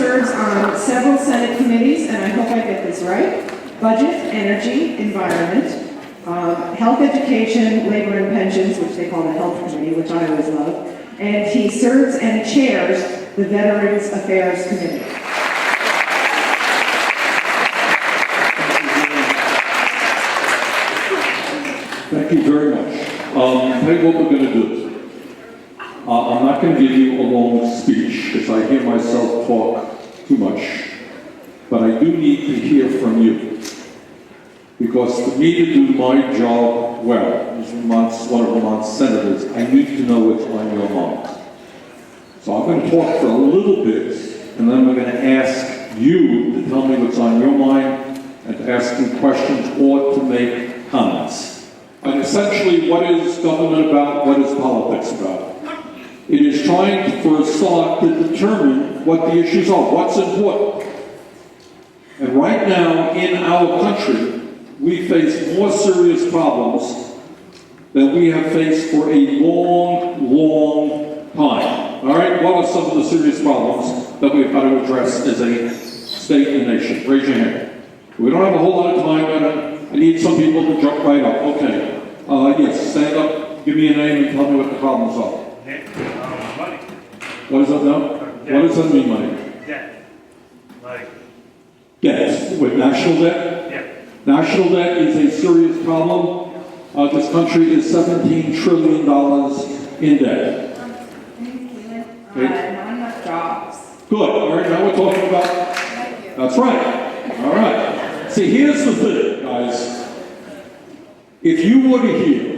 serves on several Senate committees, and I hope I get this right: Budget, Energy, Environment, Health, Education, Labor and Pensions, which they call the Health Committee, which I always love, and he serves and chairs the Veterans Affairs Committee. Thank you very much. Tell you what we're going to do. I'm not going to give you a long speech because I hear myself talk too much, but I do need to hear from you. Because for me to do my job well, as one of Vermont's senators, I need to know what's on your mind. So I'm going to talk for a little bit, and then we're going to ask you to tell me what's on your mind and to ask you questions or to make comments. And essentially, what is government about? What is politics about? It is trying to, for a start, to determine what the issues are, what's important. And right now, in our country, we face more serious problems than we have faced for a long, long time. All right? What are some of the serious problems that we've got to address as a state and nation? Raise your hand. We don't have a whole lot of time, but I need some people to jump right up. Okay. Yes, stand up, give me a name, and tell me what the problems are. Money. What does that know? Debt. What does that mean, money? Debt. Like. Debt. With national debt? Yeah. National debt is a serious problem. This country is $17 trillion in debt. Not enough jobs. Good. All right, now we're talking about... That's right. All right. See, here's the thing, guys. If you were to hear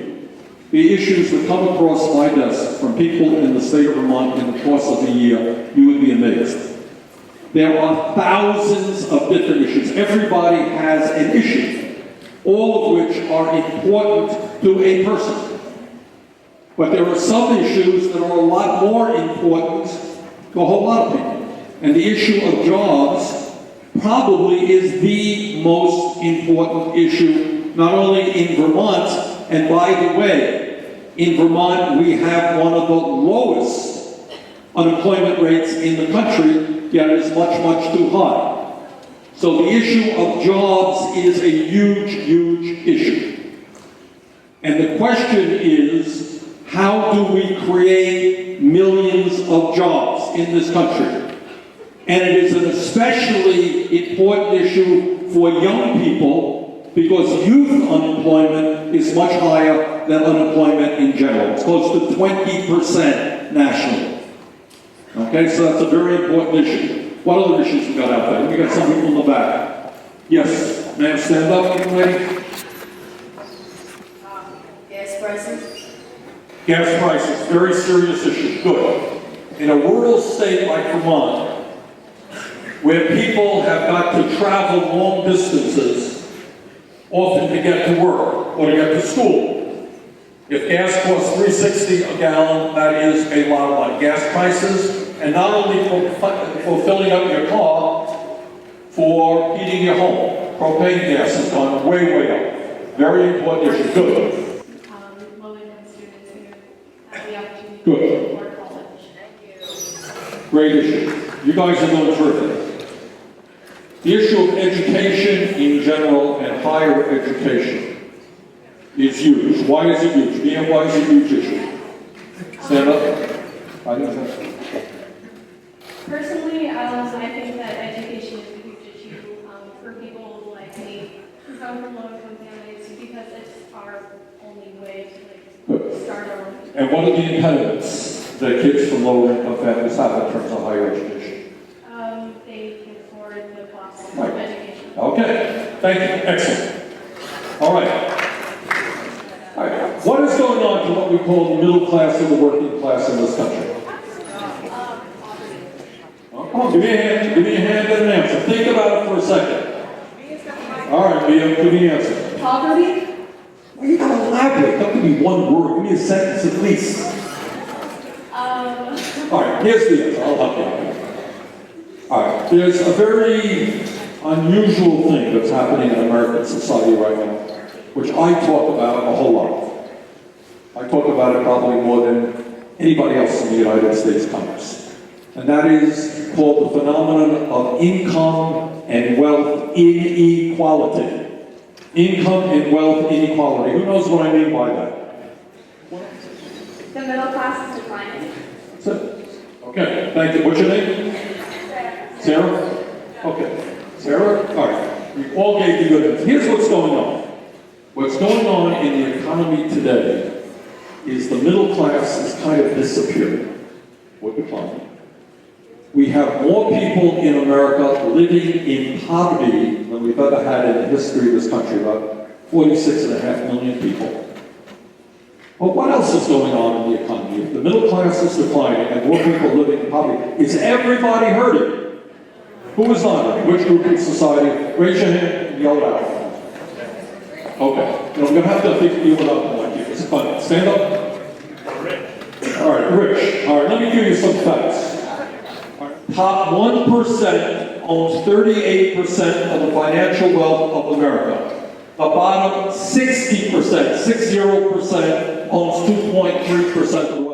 the issues that come across my desk from people in the state of Vermont in the course of the year, you would be amazed. There are thousands of different issues. Everybody has an issue, all of which are important to a person. But there are some issues that are a lot more important to a whole lot of people. And the issue of jobs probably is the most important issue, not only in Vermont, and by the way, in Vermont we have one of the lowest unemployment rates in the country, yet it is much, much too high. So the issue of jobs is a huge, huge issue. And the question is, how do we create millions of jobs in this country? And it is an especially important issue for young people because youth unemployment is much higher than unemployment in general. It's close to 20% nationally. Okay, so that's a very important issue. What other issues we got out there? We got some people in the back. Yes, ma'am, stand up, young lady. Gas prices. Gas prices, very serious issue. Good. In a rural state like Vermont, where people have got to travel long distances, often to get to work or to get to school. If gas costs $3.60 a gallon, that is a lot of money. Gas prices, and not only for filling up your car, for heating your home. Propane gas has gone way, way up. Very important issue. Good. Low-income students who have the opportunity Good. to afford college. Thank you. Great issue. You guys are doing terrific. The issue of education in general and higher education is huge. Why is it huge? Mia, why is it a huge issue? Stand up. Personally, I think that education is a huge issue for people like me who come from low-income families because it's our only way to start our own. And what are the impediments that kids from lower income families have in terms of higher education? They can afford the cost of Right. education. Okay, thank you. Excellent. All right. All right. What is going on to what we call the middle class or the working class in this country? Oh, come on, give me a hand. Give me a hand and an answer. Think about it for a second. All right, Mia, give me an answer. Poverty? Well, you gotta elaborate. Don't give me one word. Give me a sentence at least. All right, here's the answer. I'll help you out. All right, there's a very unusual thing that's happening in American society right now, which I talk about a whole lot. I talk about it probably more than anybody else in the United States Congress. and that is called the phenomenon of income and wealth inequality. Income and wealth inequality. Who knows what I mean by that? The middle class is declining. That's it. Okay, thank you. What's your name? Sarah? Okay. Sarah? All right. We all gave you good answers. Here's what's going on. What's going on in the economy today is the middle class is kind of disappearing or declining. We have more people in America living in poverty than we've ever had in the history of this country, about 46.5 million people. But what else is going on in the economy? If the middle class is declining and more people living in poverty, is everybody hurting? Who is not hurting? Which group in society? Raise your hand and yell it out. Okay. I'm going to have to think you up like you. It's fun. Stand up. All right, Rich. All right, let me give you some facts. Top 1% owns 38% of the financial wealth of America. The bottom 60%, 60% owns 2.3% of the wealth.